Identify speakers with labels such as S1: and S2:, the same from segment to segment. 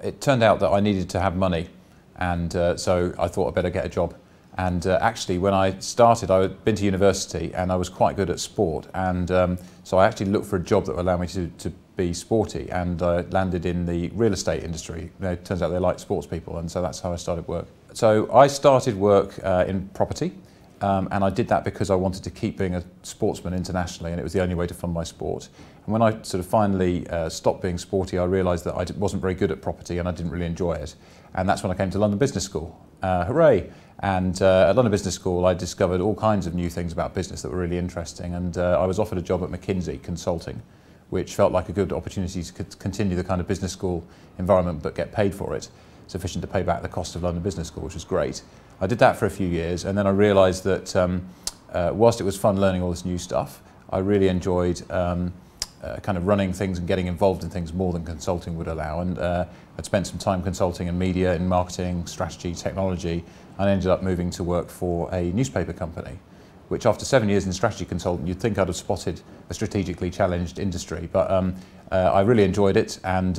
S1: It turned out that I needed to have money, and so I thought I'd better get a job. And actually, when I started, I had been to university and I was quite good at sport, and so I actually looked for a job that would allow me to be sporty, and I landed in the real estate industry. It turns out they like sports people, and so that's how I started work. So I started work in property, and I did that because I wanted to keep being a sportsman internationally, and it was the only way to fund my sport. And when I sort of finally stopped being sporty, I realised that I wasn't very good at property and I didn't really enjoy it. And that's when I came to London Business School. Hooray! And at London Business School I discovered all kinds of new things about business that were really interesting, and I was offered a job at McKinsey Consulting, which felt like a good opportunity to continue the kind of business school environment but get paid for it, sufficient to pay back the cost of London Business School, which was great. I did that for a few years, and then I realised that whilst it was fun learning all this new stuff, I really enjoyed kind of running things and getting involved in things more than consulting would allow. And I'd spent some time consulting in media, in marketing, strategy, technology, and ended up moving to work for a newspaper company, which after 7 years in strategy consulting, you'd think I'd have spotted a strategically challenged industry. But I really enjoyed it and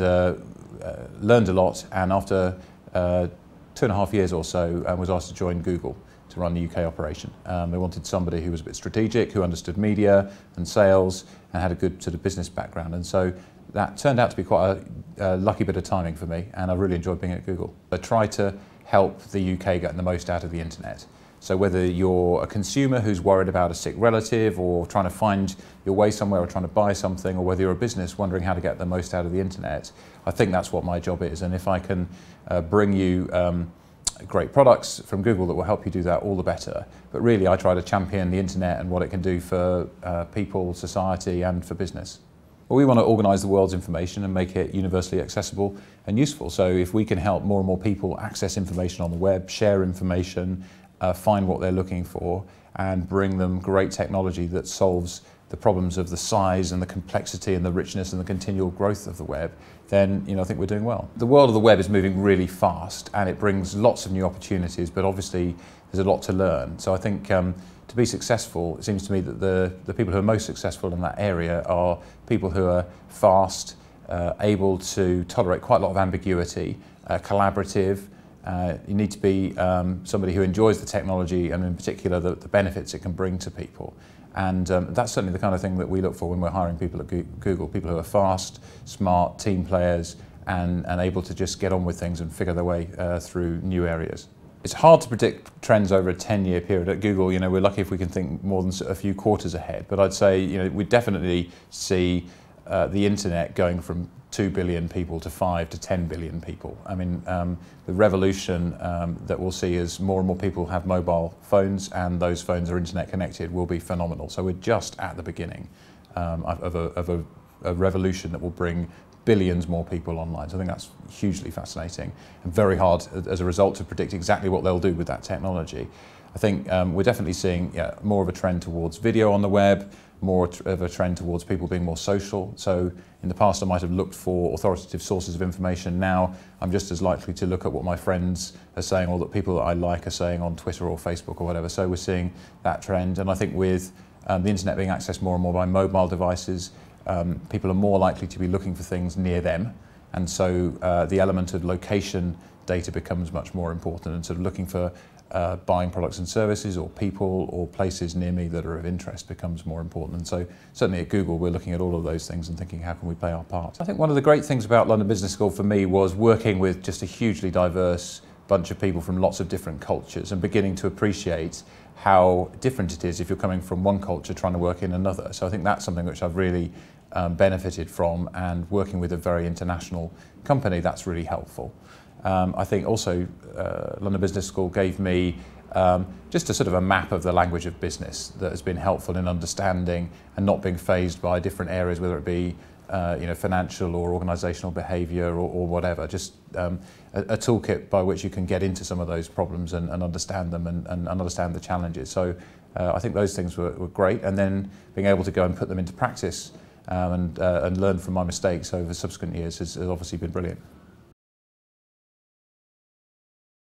S1: learned a lot, and after 2.5 years or so, I was asked to join Google to run the UK operation. They wanted somebody who was a bit strategic, who understood media and sales and had a good sort of business background. And so that turned out to be quite a lucky bit of timing for me, and I really enjoyed being at Google. I try to help the UK get the most out of the internet. So whether you're a consumer who's worried about a sick relative or trying to find your way somewhere or trying to buy something, or whether you're a business wondering how to get the most out of the internet, I think that's what my job is. And if I can bring you great products from Google that will help you do that, all the better. But really I try to champion the internet and what it can do for people, society and for business. Well, we want to organise the world's information and make it universally accessible and useful. So if we can help more and more people access information on the web, share information, find what they're looking for, and bring them great technology that solves the problems of the size and the complexity and the richness and the continual growth of the web, then I think we're doing well. The world of the web is moving really fast, and it brings lots of new opportunities, but obviously there's a lot to learn. So I think to be successful, it seems to me that the people who are most successful in that area are people who are fast, able to tolerate quite a lot of ambiguity, collaborative. You need to be somebody who enjoys the technology, and in particular the benefits it can bring to people. And that's certainly the kind of thing that we look for when we're hiring people at Google, people who are fast, smart, team players, and able to just get on with things and figure their way through new areas. It's hard to predict trends over a 10-year period at Google. We're lucky if we can think more than a few quarters ahead, but I'd say we definitely see the internet going from 2 billion people to 5 to 10 billion people. I mean, the revolution that we'll see as more and more people have mobile phones and those phones are internet connected will be phenomenal. So we're just at the beginning of a revolution that will bring billions more people online. So I think that's hugely fascinating and very hard as a result to predict exactly what they'll do with that technology. I think we're definitely seeing more of a trend towards video on the web, more of a trend towards people being more social. So in the past I might have looked for authoritative sources of information. Now I'm just as likely to look at what my friends are saying or that people that I like are saying on Twitter or Facebook or whatever. So we're seeing that trend, and I think with the internet being accessed more and more by mobile devices, people are more likely to be looking for things near them, and so the element of location data becomes much more important, and sort of looking for buying products and services or people or places near me that are of interest becomes more important. And so certainly at Google we're looking at all of those things and thinking, how can we play our part? I think one of the great things about London Business School for me was working with just a hugely diverse bunch of people from lots of different cultures, and beginning to appreciate how different it is if you're coming from one culture trying to work in another. So I think that's something which I've really benefited from, and working with a very international company, that's really helpful. I think also London Business School gave me just a sort of a map of the language of business that has been helpful in understanding and not being fazed by different areas, whether it be financial or organisational behaviour or whatever. Just a toolkit by which you can get into some of those problems and understand them and understand the challenges. So I think those things were great, and then being able to go and put them into practice and learn from my mistakes over subsequent years has obviously been brilliant.